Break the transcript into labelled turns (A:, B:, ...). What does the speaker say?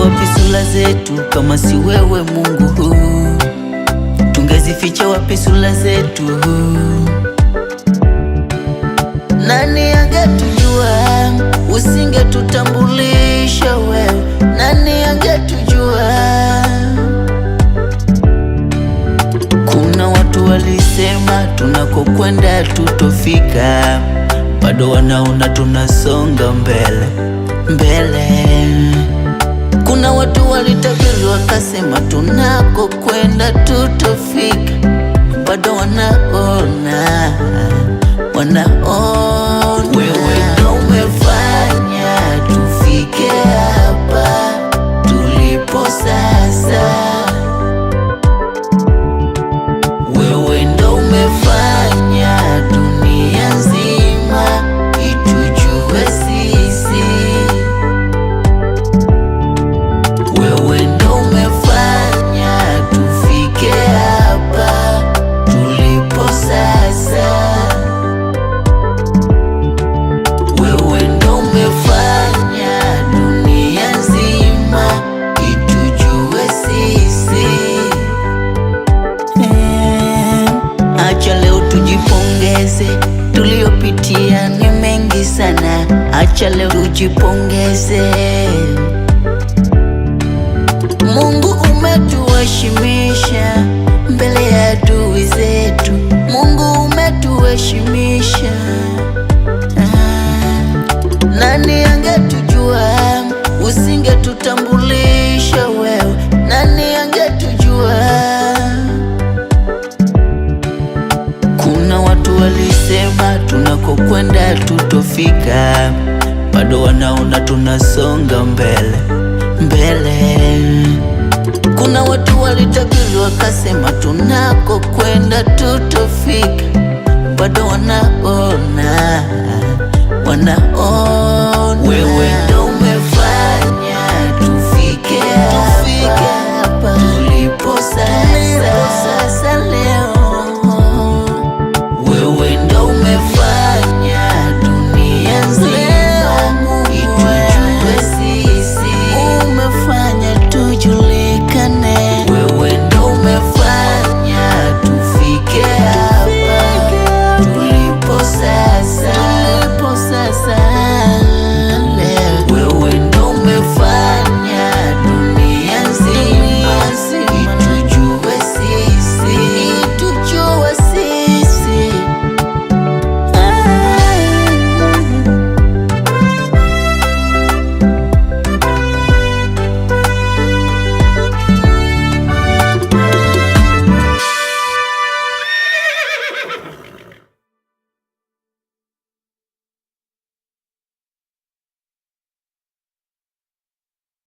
A: wapi sura zetu kama si wewe Mungu? Tungezificha wapi sura zetu? Nani angetujua, usingetutambulisha wewe? Nani angetujua? Kuna watu walisema tunakokwenda tutofika, bado wanaona tunasonga mbele mbele. Kuna watu walitabiri wakasema tunakokwenda tutofika, bado wanaona wewe ndo umefanya tufike hapa tulipo sasa. Wewe ndo umefanya dunia nzima itujue sisi. Wewe ndo umefanya tufike hapa tulipo sasa. Wewe ndo umefanya dunia nzima itujue sisi. Acha leo tujipongeze, tuliopitia ni mengi sana. Acha leo tujipongeze. Mungu umetuheshimisha mbele ya adui zetu. Mungu umetuheshimisha. Nani angetujua, usingetutambulisha wewe? Nani angetujua? Kuna watu walisema tunakokwenda tutofika, bado wanaona tunasonga mbele mbele. Kuna watu walitabiri wakasema tunakokwenda tutofika, bado wanaona